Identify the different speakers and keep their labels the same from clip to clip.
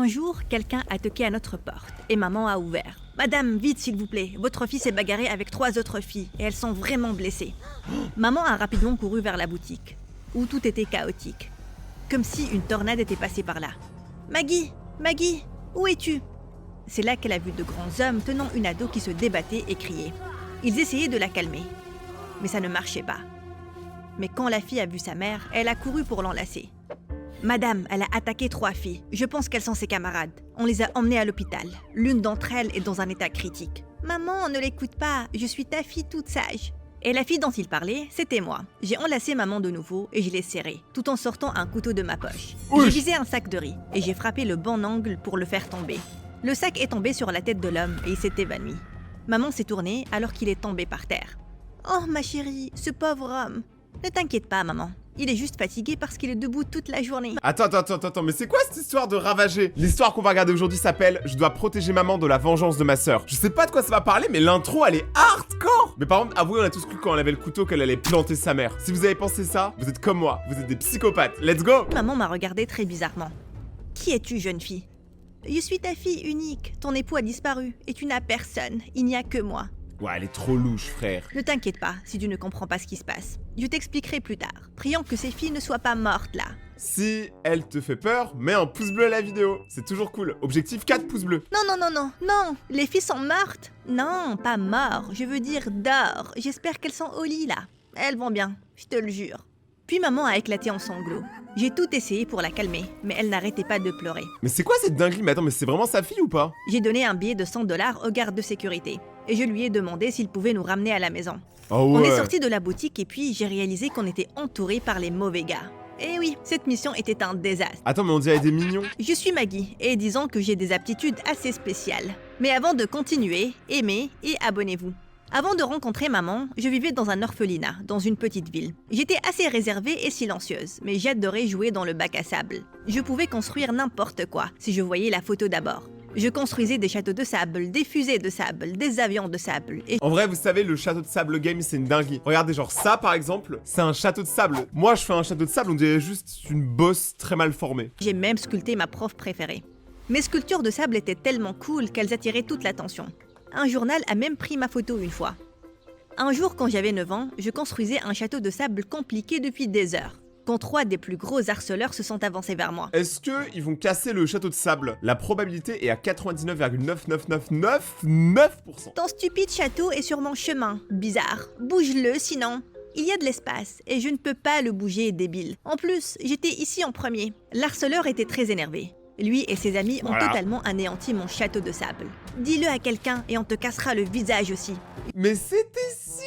Speaker 1: Un jour, quelqu'un a toqué à notre porte et maman a ouvert. « Madame, vite s'il vous plaît, votre fille s'est bagarrée avec 3 autres filles et elles sont vraiment blessées. » Maman a rapidement couru vers la boutique, où tout était chaotique. Comme si une tornade était passée par là. « Maggie, Maggie, où es-tu » C'est là qu'elle a vu de grands hommes tenant une ado qui se débattait et criait. Ils essayaient de la calmer, mais ça ne marchait pas. Mais quand la fille a vu sa mère, elle a couru pour l'enlacer. « Madame, elle a attaqué 3 filles. Je pense qu'elles sont ses camarades. On les a emmenées à l'hôpital. L'une d'entre elles est dans un état critique. »« Maman, ne l'écoute pas. Je suis ta fille toute sage. » Et la fille dont il parlait, c'était moi. J'ai enlacé maman de nouveau et je l'ai serrée, tout en sortant un couteau de ma poche. J'ai visé un sac de riz et j'ai frappé le bon angle pour le faire tomber. Le sac est tombé sur la tête de l'homme et il s'est évanoui. Maman s'est tournée alors qu'il est tombé par terre. « Oh ma chérie, ce pauvre homme. Ne t'inquiète pas maman. Il est juste fatigué parce qu'il est debout toute la journée. »
Speaker 2: Attends, mais c'est quoi cette histoire de ravager? L'histoire qu'on va regarder aujourd'hui s'appelle « Je dois protéger maman de la vengeance de ma sœur ». Je sais pas de quoi ça va parler, mais l'intro, elle est hardcore. Mais par contre, avouez, on a tous cru quand elle avait le couteau qu'elle allait planter sa mère. Si vous avez pensé ça, vous êtes comme moi, vous êtes des psychopathes. Let's go.
Speaker 1: Maman m'a regardé très bizarrement. « Qui es-tu, jeune fille ?»« Je suis ta fille unique. Ton époux a disparu et tu n'as personne. Il n'y a que moi. »
Speaker 2: Ouais, elle est trop louche, frère.
Speaker 1: Ne t'inquiète pas si tu ne comprends pas ce qui se passe. Je t'expliquerai plus tard, priant que ces filles ne soient pas mortes là.
Speaker 2: Si elle te fait peur, mets un pouce bleu à la vidéo. C'est toujours cool. Objectif 4 pouces bleus.
Speaker 1: Non, les filles sont mortes. Non, pas mortes, je veux dire dehors. J'espère qu'elles sont au lit là. Elles vont bien, je te le jure. Puis maman a éclaté en sanglots. J'ai tout essayé pour la calmer, mais elle n'arrêtait pas de pleurer.
Speaker 2: Mais c'est quoi cette dinguerie? Mais attends, mais c'est vraiment sa fille ou pas?
Speaker 1: J'ai donné un billet de 100 $ au garde de sécurité. Et je lui ai demandé s'il pouvait nous ramener à la maison.
Speaker 2: Oh ouais.
Speaker 1: On est sorti de la boutique et puis j'ai réalisé qu'on était entouré par les mauvais gars. Et oui, cette mission était un désastre.
Speaker 2: Attends, mais on dirait des mignons.
Speaker 1: Je suis Maggie et disons que j'ai des aptitudes assez spéciales. Mais avant de continuer, aimez et abonnez-vous. Avant de rencontrer maman, je vivais dans un orphelinat, dans une petite ville. J'étais assez réservée et silencieuse, mais j'adorais jouer dans le bac à sable. Je pouvais construire n'importe quoi, si je voyais la photo d'abord. Je construisais des châteaux de sable, des fusées de sable, des avions de sable et...
Speaker 2: En vrai, vous savez, le château de sable game, c'est une dinguerie. Regardez, genre ça, par exemple, c'est un château de sable. Moi, je fais un château de sable, on dirait juste une bosse très mal formée.
Speaker 1: J'ai même sculpté ma prof préférée. Mes sculptures de sable étaient tellement cool qu'elles attiraient toute l'attention. Un journal a même pris ma photo une fois. Un jour, quand j'avais 9 ans, je construisais un château de sable compliqué depuis des heures. Quand 3 des plus gros harceleurs se sont avancés vers moi.
Speaker 2: Est-ce qu'ils vont casser le château de sable? La probabilité est à 99,99999%.
Speaker 1: Ton stupide château est sur mon chemin. Bizarre. Bouge-le sinon. Il y a de l'espace et je ne peux pas le bouger, débile. En plus, j'étais ici en premier. L'harceleur était très énervé. Lui et ses amis ont totalement anéanti mon château de sable. Dis-le à quelqu'un et on te cassera le visage aussi.
Speaker 2: Mais c'était si...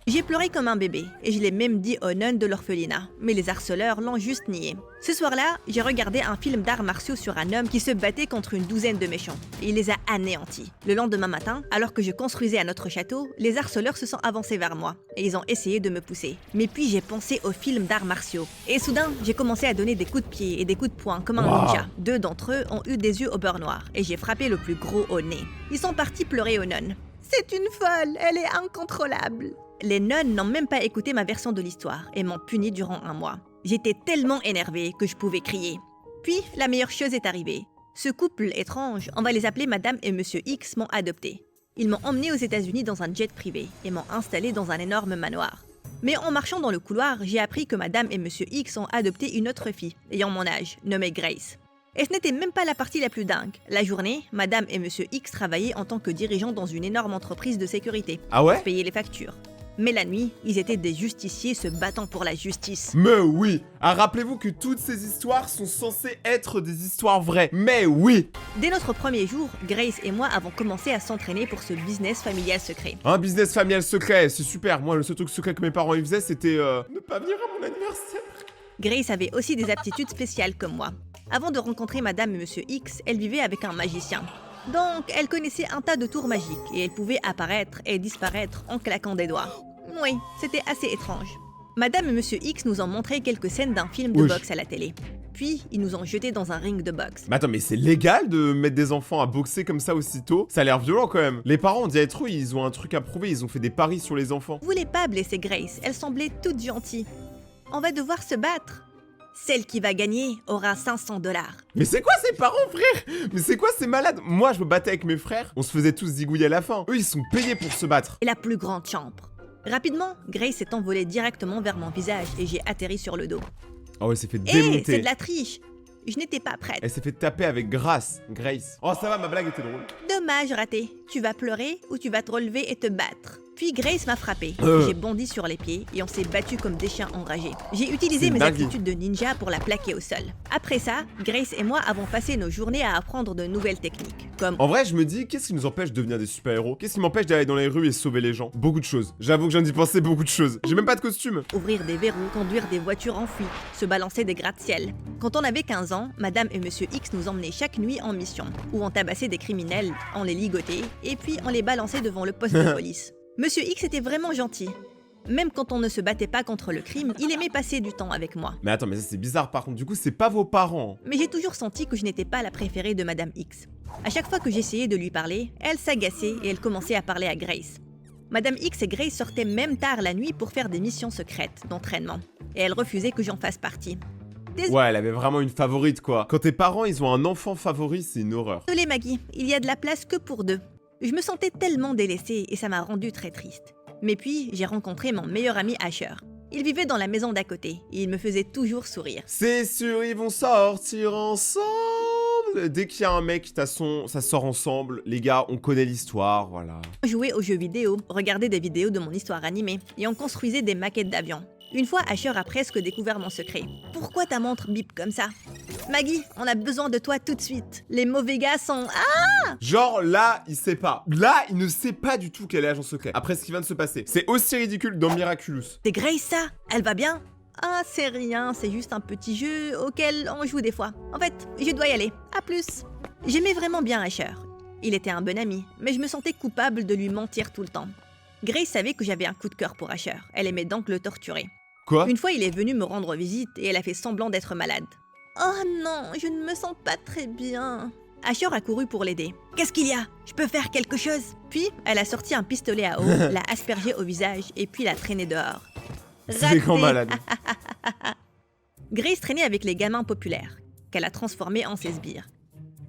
Speaker 1: J'ai pleuré comme un bébé et je l'ai même dit aux nonnes de l'orphelinat, mais les harceleurs l'ont juste nié. Ce soir-là, j'ai regardé un film d'arts martiaux sur un homme qui se battait contre une douzaine de méchants et il les a anéantis. Le lendemain matin, alors que je construisais un autre château, les harceleurs se sont avancés vers moi et ils ont essayé de me pousser. Mais puis j'ai pensé au film d'arts martiaux et soudain, j'ai commencé à donner des coups de pied et des coups de poing comme un ninja. 2 d'entre eux ont eu des yeux au beurre noir et j'ai frappé le plus gros au nez. Ils sont partis pleurer aux nonnes. C'est une folle, elle est incontrôlable. Les nonnes n'ont même pas écouté ma version de l'histoire et m'ont puni durant 1 mois. J'étais tellement énervée que je pouvais crier. Puis, la meilleure chose est arrivée. Ce couple étrange, on va les appeler Madame et Monsieur X, m'ont adopté. Ils m'ont emmené aux États-Unis dans un jet privé et m'ont installé dans un énorme manoir. Mais en marchant dans le couloir, j'ai appris que Madame et Monsieur X ont adopté une autre fille, ayant mon âge, nommée Grace. Et ce n'était même pas la partie la plus dingue. La journée, Madame et Monsieur X travaillaient en tant que dirigeants dans une énorme entreprise de sécurité.
Speaker 2: Ah ouais?
Speaker 1: Pour payer les factures. Mais la nuit, ils étaient des justiciers se battant pour la justice.
Speaker 2: Mais oui! Ah, rappelez-vous que toutes ces histoires sont censées être des histoires vraies. Mais oui!
Speaker 1: Dès notre premier jour, Grace et moi avons commencé à s'entraîner pour ce business familial secret.
Speaker 2: Un business familial secret, c'est super. Moi, le seul truc secret que mes parents y faisaient, c'était ne pas venir à mon anniversaire.
Speaker 1: Grace avait aussi des aptitudes spéciales comme moi. Avant de rencontrer Madame et Monsieur X, elle vivait avec un magicien. Donc, elle connaissait un tas de tours magiques et elle pouvait apparaître et disparaître en claquant des doigts. Oui, c'était assez étrange. Madame et Monsieur X nous ont montré quelques scènes d'un film de boxe à la télé. Puis, ils nous ont jetés dans un ring de boxe.
Speaker 2: Mais attends, mais c'est légal de mettre des enfants à boxer comme ça aussitôt? Ça a l'air violent quand même. Les parents, on dirait trop, ils ont un truc à prouver, ils ont fait des paris sur les enfants.
Speaker 1: Vous voulez pas blesser Grace, elle semblait toute gentille. On va devoir se battre. Celle qui va gagner aura 500 $.
Speaker 2: Mais c'est quoi ces parents, frère? Mais c'est quoi ces malades? Moi, je me battais avec mes frères, on se faisait tous zigouiller à la fin. Eux, ils sont payés pour se battre.
Speaker 1: Et la plus grande chambre. Rapidement, Grace s'est envolée directement vers mon visage et j'ai atterri sur le dos.
Speaker 2: Oh, elle s'est fait
Speaker 1: Hé,
Speaker 2: démonter.
Speaker 1: c'est de la triche. Je n'étais pas prête.
Speaker 2: Elle s'est fait taper avec Grace. Oh, ça va, ma blague était drôle.
Speaker 1: Dommage, raté. Tu vas pleurer ou tu vas te relever et te battre. Puis Grace m'a frappé. J'ai bondi sur les pieds et on s'est battu comme des chiens enragés. J'ai utilisé
Speaker 2: C'est
Speaker 1: mes
Speaker 2: dingue.
Speaker 1: aptitudes de ninja pour la plaquer au sol. Après ça, Grace et moi avons passé nos journées à apprendre de nouvelles techniques. Comme
Speaker 2: En vrai, je me dis, qu'est-ce qui nous empêche de devenir des super-héros? Qu'est-ce qui m'empêche d'aller dans les rues et sauver les gens? Beaucoup de choses. J'avoue que je viens d'y penser beaucoup de choses. J'ai même pas de costume.
Speaker 1: ouvrir des verrous, conduire des voitures enfouies, se balancer des gratte-ciel. Quand on avait 15 ans, Madame et Monsieur X nous emmenaient chaque nuit en mission, où on tabassait des criminels, on les ligotait, et puis on les balançait devant le poste de police. Monsieur X était vraiment gentil. Même quand on ne se battait pas contre le crime, il aimait passer du temps avec moi.
Speaker 2: Mais attends, mais ça c'est bizarre par contre. Du coup, c'est pas vos parents.
Speaker 1: Mais j'ai toujours senti que je n'étais pas la préférée de Madame X. À chaque fois que j'essayais de lui parler, elle s'agaçait et elle commençait à parler à Grace. Madame X et Grace sortaient même tard la nuit pour faire des missions secrètes d'entraînement. Et elle refusait que j'en fasse partie.
Speaker 2: Ouais, elle avait vraiment une favorite quoi. Quand tes parents ils ont un enfant favori, c'est une horreur.
Speaker 1: Désolée Maggie, il y a de la place que pour 2. Je me sentais tellement délaissée et ça m'a rendue très triste. Mais puis, j'ai rencontré mon meilleur ami Asher. Il vivait dans la maison d'à côté et il me faisait toujours sourire.
Speaker 2: C'est sûr, ils vont sortir ensemble. Dès qu'il y a un mec, ça sort ensemble. Les gars, on connaît l'histoire, voilà.
Speaker 1: On jouait aux jeux vidéo, regardait des vidéos de mon histoire animée et on construisait des maquettes d'avions. Une fois, Asher a presque découvert mon secret. Pourquoi ta montre bip comme ça? Maggie, on a besoin de toi tout de suite. Les mauvais gars sont... Ah!
Speaker 2: Genre là, il sait pas. Là, il ne sait pas du tout quel est l'agent secret. Après ce qui vient de se passer. C'est aussi ridicule dans Miraculous.
Speaker 1: C'est Grace ça? Elle va bien? Ah, c'est rien, c'est juste un petit jeu auquel on joue des fois. En fait, je dois y aller. À plus. J'aimais vraiment bien Asher. Il était un bon ami, mais je me sentais coupable de lui mentir tout le temps. Grace savait que j'avais un coup de cœur pour Asher. Elle aimait donc le torturer.
Speaker 2: Quoi?
Speaker 1: Une fois, il est venu me rendre visite et elle a fait semblant d'être malade. Oh non, je ne me sens pas très bien. Asher a couru pour l'aider. Qu'est-ce qu'il y a? Je peux faire quelque chose? Puis, elle a sorti un pistolet à eau, l'a aspergé au visage et puis l'a traîné dehors.
Speaker 2: C'est des grands malades.
Speaker 1: Grace traînait avec les gamins populaires, qu'elle a transformés en ses sbires.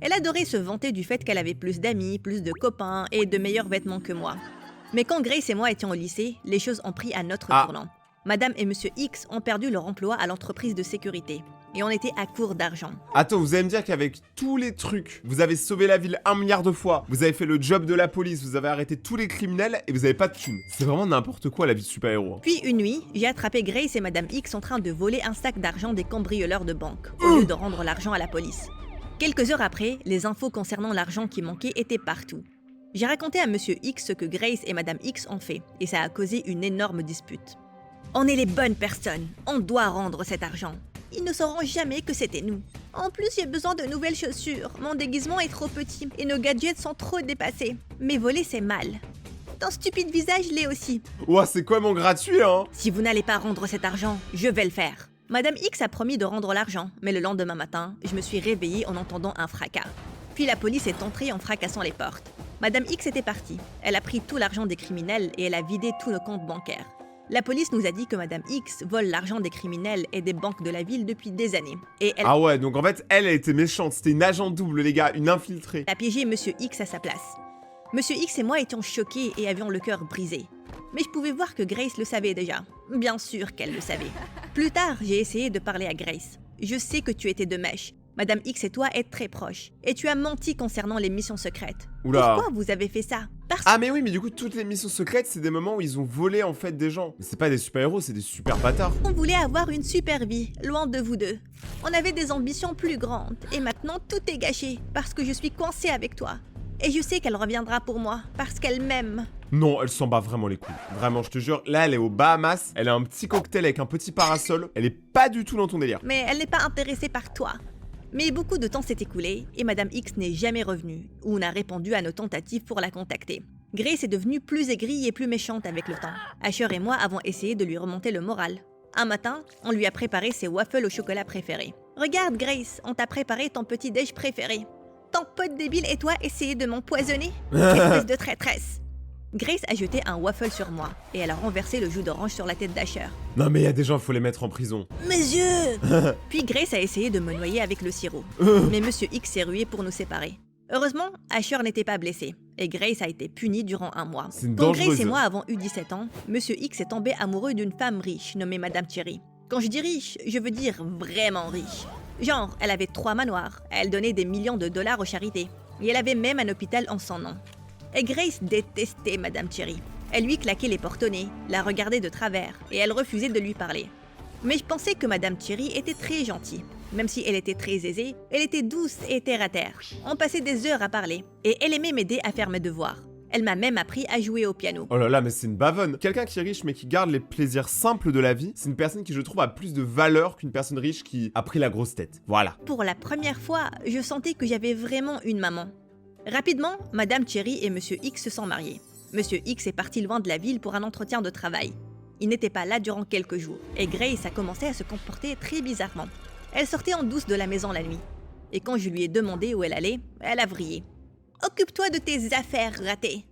Speaker 1: Elle adorait se vanter du fait qu'elle avait plus d'amis, plus de copains et de meilleurs vêtements que moi. Mais quand Grace et moi étions au lycée, les choses ont pris un autre tournant. Madame et Monsieur X ont perdu leur emploi à l'entreprise de sécurité. Et on était à court d'argent.
Speaker 2: Attends, vous allez me dire qu'avec tous les trucs, vous avez sauvé la ville 1 milliard de fois, vous avez fait le job de la police, vous avez arrêté tous les criminels et vous avez pas de thunes. C'est vraiment n'importe quoi la vie de super-héros.
Speaker 1: Puis une nuit, j'ai attrapé Grace et Madame X en train de voler un sac d'argent des cambrioleurs de banque, au lieu de rendre l'argent à la police. Quelques heures après, les infos concernant l'argent qui manquait étaient partout. J'ai raconté à Monsieur X ce que Grace et Madame X ont fait, et ça a causé une énorme dispute. On est les bonnes personnes, on doit rendre cet argent. Ils ne sauront jamais que c'était nous. En plus, j'ai besoin de nouvelles chaussures. Mon déguisement est trop petit et nos gadgets sont trop dépassés. Mais voler, c'est mal. Ton stupide visage l'est aussi.
Speaker 2: Ouah, c'est quoi mon gratuit, hein?
Speaker 1: Si vous n'allez pas rendre cet argent, je vais le faire. Madame X a promis de rendre l'argent, mais le lendemain matin, je me suis réveillée en entendant un fracas. Puis la police est entrée en fracassant les portes. Madame X était partie. Elle a pris tout l'argent des criminels et elle a vidé tous nos comptes bancaires. La police nous a dit que Madame X vole l'argent des criminels et des banques de la ville depuis des années. Et elle
Speaker 2: Ah ouais, donc en fait, elle était méchante. C'était une agent double, les gars, une infiltrée.
Speaker 1: a piégé Monsieur X à sa place. Monsieur X et moi étions choqués et avions le cœur brisé. Mais je pouvais voir que Grace le savait déjà. Bien sûr qu'elle le savait. Plus tard, j'ai essayé de parler à Grace. Je sais que tu étais de mèche. Madame X et toi êtes très proches. Et tu as menti concernant les missions secrètes.
Speaker 2: Oula.
Speaker 1: Pourquoi vous avez fait ça? Parce
Speaker 2: Ah mais oui, mais du coup, toutes les missions secrètes, c'est des moments où ils ont volé en fait des gens. Mais c'est pas des super-héros, c'est des super bâtards.
Speaker 1: qu'on voulait avoir une super vie, loin de vous deux. On avait des ambitions plus grandes. Et maintenant, tout est gâché. Parce que je suis coincée avec toi. Et je sais qu'elle reviendra pour moi. Parce qu'elle m'aime.
Speaker 2: Non, elle s'en bat vraiment les couilles. Vraiment, je te jure, là, elle est aux Bahamas, elle a un petit cocktail avec un petit parasol, elle est pas du tout dans ton délire.
Speaker 1: Mais elle n'est pas intéressée par toi. Mais beaucoup de temps s'est écoulé et Madame X n'est jamais revenue ou n'a répondu à nos tentatives pour la contacter. Grace est devenue plus aigrie et plus méchante avec le temps. Asher et moi avons essayé de lui remonter le moral. Un matin, on lui a préparé ses waffles au chocolat préférés. Regarde Grace, on t'a préparé ton petit déj préféré. Ton pote débile et toi essayez de m'empoisonner? Espèce de traîtresse. Grace a jeté un waffle sur moi et elle a renversé le jus d'orange sur la tête d'Asher.
Speaker 2: Non mais il y a des gens, faut les mettre en prison.
Speaker 1: Mes yeux. Puis Grace a essayé de me noyer avec le sirop. Mais Monsieur X s'est rué pour nous séparer. Heureusement, Asher n'était pas blessé et Grace a été punie durant 1 mois.
Speaker 2: C'est une
Speaker 1: Quand
Speaker 2: dangereuse.
Speaker 1: Grace et moi avons eu 17 ans, Monsieur X est tombé amoureux d'une femme riche nommée Madame Cherry. Quand je dis riche, je veux dire vraiment riche. Genre, elle avait 3 manoirs, elle donnait des millions de dollars aux charités et elle avait même un hôpital en son nom. Et Grace détestait Madame Cherry. Elle lui claquait les portes au nez, la regardait de travers et elle refusait de lui parler. Mais je pensais que Madame Cherry était très gentille. Même si elle était très aisée, elle était douce et terre à terre. On passait des heures à parler et elle aimait m'aider à faire mes devoirs. Elle m'a même appris à jouer au piano.
Speaker 2: Oh là là, mais c'est une bavonne. Quelqu'un qui est riche mais qui garde les plaisirs simples de la vie, c'est une personne qui je trouve a plus de valeur qu'une personne riche qui a pris la grosse tête. Voilà.
Speaker 1: Pour la première fois, je sentais que j'avais vraiment une maman. Rapidement, Madame Cherry et Monsieur X se sont mariés. Monsieur X est parti loin de la ville pour un entretien de travail. Il n'était pas là durant quelques jours, et Grace a commencé à se comporter très bizarrement. Elle sortait en douce de la maison la nuit. Et quand je lui ai demandé où elle allait, elle a vrillé. « Occupe-toi de tes affaires, raté !»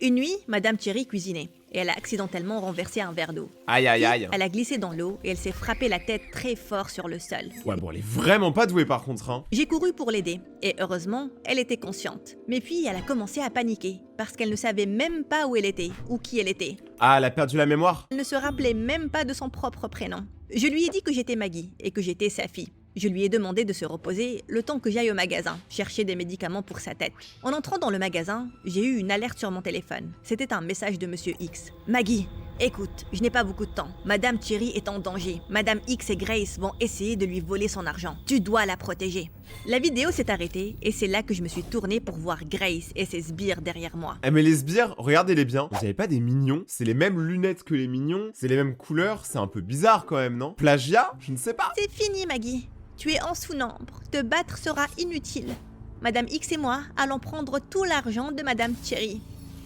Speaker 1: Une nuit, Madame Cherry cuisinait, et elle a accidentellement renversé un verre d'eau.
Speaker 2: Aïe aïe aïe.
Speaker 1: Elle a glissé dans l'eau et elle s'est frappé la tête très fort sur le sol.
Speaker 2: Ouais bon, elle est vraiment pas douée par contre, hein.
Speaker 1: J'ai couru pour l'aider, et heureusement, elle était consciente. Mais puis, elle a commencé à paniquer, parce qu'elle ne savait même pas où elle était, ou qui elle était.
Speaker 2: Ah, elle a perdu la mémoire?
Speaker 1: Elle ne se rappelait même pas de son propre prénom. Je lui ai dit que j'étais Maggie, et que j'étais sa fille. Je lui ai demandé de se reposer le temps que j'aille au magasin, chercher des médicaments pour sa tête. En entrant dans le magasin, j'ai eu une alerte sur mon téléphone. C'était un message de Monsieur X. « Maggie, écoute, je n'ai pas beaucoup de temps. Madame Cherry est en danger. Madame X et Grace vont essayer de lui voler son argent. Tu dois la protéger. » La vidéo s'est arrêtée et c'est là que je me suis tournée pour voir Grace et ses sbires derrière moi.
Speaker 2: Eh mais les sbires, regardez-les bien. Vous avez pas des mignons? C'est les mêmes lunettes que les mignons, c'est les mêmes couleurs, c'est un peu bizarre quand même, non? Plagiat? Je ne sais pas.
Speaker 1: C'est fini, Maggie. Tu es en sous-nombre. Te battre sera inutile. Madame X et moi allons prendre tout l'argent de Madame Cherry.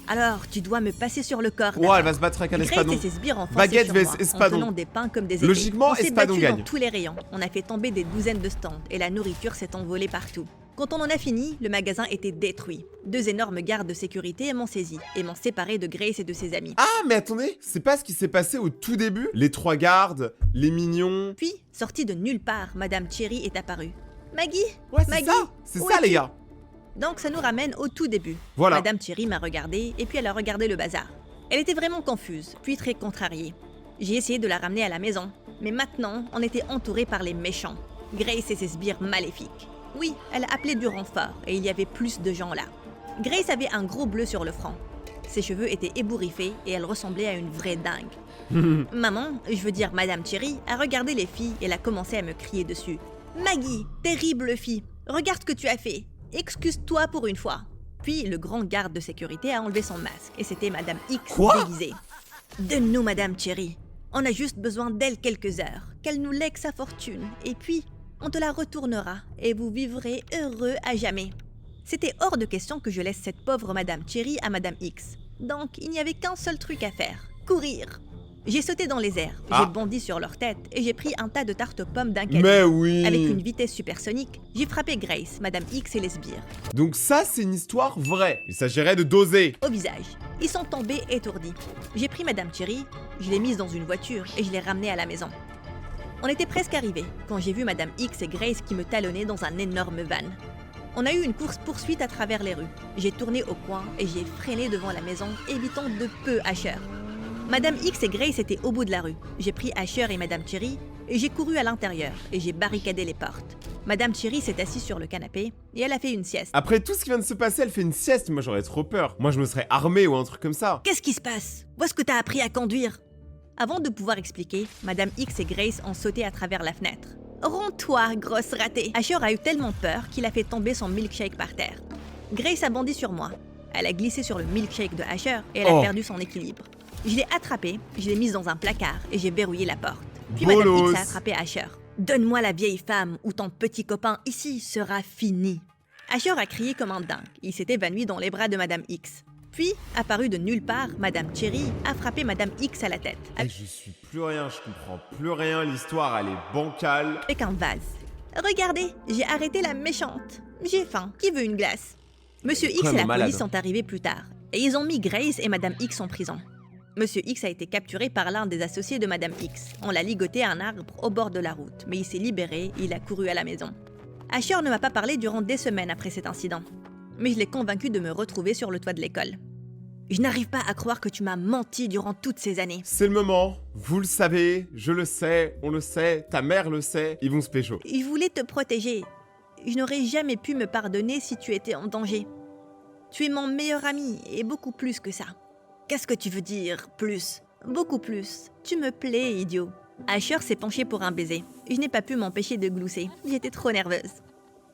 Speaker 1: Alors, tu dois me passer sur le corps.
Speaker 2: Oh, elle va se battre avec un espadon.
Speaker 1: Grace et ses sbires enfoncés
Speaker 2: Baguette
Speaker 1: sur
Speaker 2: vs
Speaker 1: moi,
Speaker 2: espadon.
Speaker 1: en tenant des pains comme des épées.
Speaker 2: Logiquement,
Speaker 1: on s'est
Speaker 2: espadon
Speaker 1: battu
Speaker 2: gagne.
Speaker 1: dans tous les rayons. On a fait tomber des douzaines de stands et la nourriture s'est envolée partout. Quand on en a fini, le magasin était détruit. 2 énormes gardes de sécurité m'ont saisi et m'ont séparé de Grace et de ses amis.
Speaker 2: Ah, mais attendez, c'est pas ce qui s'est passé au tout début? Les 3 gardes, les mignons...
Speaker 1: Puis, sortie de nulle part, Madame Cherry est apparue. Maggie,
Speaker 2: Ouais, c'est
Speaker 1: Maggie,
Speaker 2: ça, c'est
Speaker 1: où
Speaker 2: ça les
Speaker 1: es-tu?
Speaker 2: gars.
Speaker 1: Donc ça nous ramène au tout début.
Speaker 2: Voilà.
Speaker 1: Madame Cherry m'a regardé et puis elle a regardé le bazar. Elle était vraiment confuse, puis très contrariée. J'ai essayé de la ramener à la maison, mais maintenant, on était entouré par les méchants. Grace et ses sbires maléfiques. Oui, elle a appelé du renfort et il y avait plus de gens là. Grace avait un gros bleu sur le front. Ses cheveux étaient ébouriffés et elle ressemblait à une vraie dingue. Maman, je veux dire Madame Cherry, a regardé les filles et elle a commencé à me crier dessus. « Maggie, terrible fille, regarde ce que tu as fait. Excuse-toi pour une fois. » Puis le grand garde de sécurité a enlevé son masque et c'était Madame X
Speaker 2: Quoi?
Speaker 1: déguisée. « Donne-nous Madame Cherry. On a juste besoin d'elle quelques heures, qu'elle nous lègue sa fortune et puis on te la retournera et vous vivrez heureux à jamais. » C'était hors de question que je laisse cette pauvre Madame Cherry à Madame X. Donc il n'y avait qu'un seul truc à faire, courir. J'ai sauté dans les airs, j'ai bondi sur leur tête et j'ai pris un tas de tartes aux pommes d'un caddie.
Speaker 2: Mais oui.
Speaker 1: Avec une vitesse supersonique, j'ai frappé Grace, Madame X et les sbires.
Speaker 2: Donc ça, c'est une histoire vraie. Il s'agirait de doser.
Speaker 1: Au visage. Ils sont tombés étourdis. J'ai pris Madame Cherry, je l'ai mise dans une voiture et je l'ai ramenée à la maison. On était presque arrivés quand j'ai vu Madame X et Grace qui me talonnaient dans un énorme van. On a eu une course-poursuite à travers les rues. J'ai tourné au coin et j'ai freiné devant la maison, évitant de peu Asher. Madame X et Grace étaient au bout de la rue. J'ai pris Asher et Madame Cherry et j'ai couru à l'intérieur et j'ai barricadé les portes. Madame Cherry s'est assise sur le canapé et elle a fait une sieste.
Speaker 2: Après tout ce qui vient de se passer, elle fait une sieste. Moi, j'aurais trop peur. Moi, je me serais armé ou un truc comme ça.
Speaker 1: Qu'est-ce qui se passe? Où est-ce que t'as appris à conduire? Avant de pouvoir expliquer, Madame X et Grace ont sauté à travers la fenêtre. Rends-toi, grosse ratée! Asher a eu tellement peur qu'il a fait tomber son milkshake par terre. Grace a bondi sur moi. Elle a glissé sur le milkshake de Asher et elle a perdu son équilibre. Je l'ai attrapée, je l'ai mise dans un placard et j'ai verrouillé la porte. Puis Madame X a attrapé Asher. « Donne-moi la vieille femme ou ton petit copain ici sera fini. » Asher a crié comme un dingue. Il s'est évanoui dans les bras de Madame X. Puis, apparue de nulle part, Madame Cherry a frappé Madame X à la tête.
Speaker 2: Je suis plus rien, je comprends plus rien. L'histoire, elle est bancale.
Speaker 1: Avec un vase. Regardez, j'ai arrêté la méchante. J'ai faim. Qui veut une glace? Monsieur X et la police sont arrivés plus tard. Et ils ont mis Grace et Madame X en prison. Monsieur X a été capturé par l'un des associés de Madame X. On l'a ligoté à un arbre au bord de la route, mais il s'est libéré et il a couru à la maison. Asher ne m'a pas parlé durant des semaines après cet incident, mais je l'ai convaincu de me retrouver sur le toit de l'école. Je n'arrive pas à croire que tu m'as menti durant toutes ces années.
Speaker 2: C'est le moment, vous le savez, je le sais, on le sait, ta mère le sait, ils vont se pécho.
Speaker 1: Je voulais te protéger. Je n'aurais jamais pu me pardonner si tu étais en danger. Tu es mon meilleur ami et beaucoup plus que ça. Qu'est-ce que tu veux dire, plus? Beaucoup plus. Tu me plais, idiot. Asher s'est penché pour un baiser. Je n'ai pas pu m'empêcher de glousser. J'étais trop nerveuse.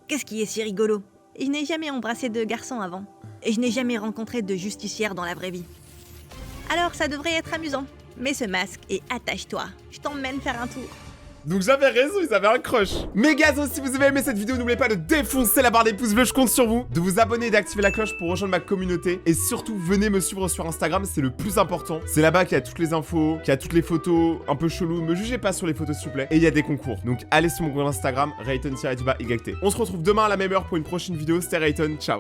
Speaker 1: Qu'est-ce qui est si rigolo? Je n'ai jamais embrassé de garçon avant. Et je n'ai jamais rencontré de justicière dans la vraie vie. Alors ça devrait être amusant. Mets ce masque et attache-toi. Je t'emmène faire un tour.
Speaker 2: Donc j'avais raison, ils avaient un crush. Mais gazos, si vous avez aimé cette vidéo, n'oubliez pas de défoncer la barre des pouces bleus, je compte sur vous, de vous abonner et d'activer la cloche pour rejoindre ma communauté. Et surtout, venez me suivre sur Instagram, c'est le plus important. C'est là-bas qu'il y a toutes les infos, qu'il y a toutes les photos un peu cheloues. Me jugez pas sur les photos s'il vous plaît. Et il y a des concours. Donc allez sur mon compte Instagram, Rayton-YT. On se retrouve demain à la même heure pour une prochaine vidéo. C'était Rayton, ciao.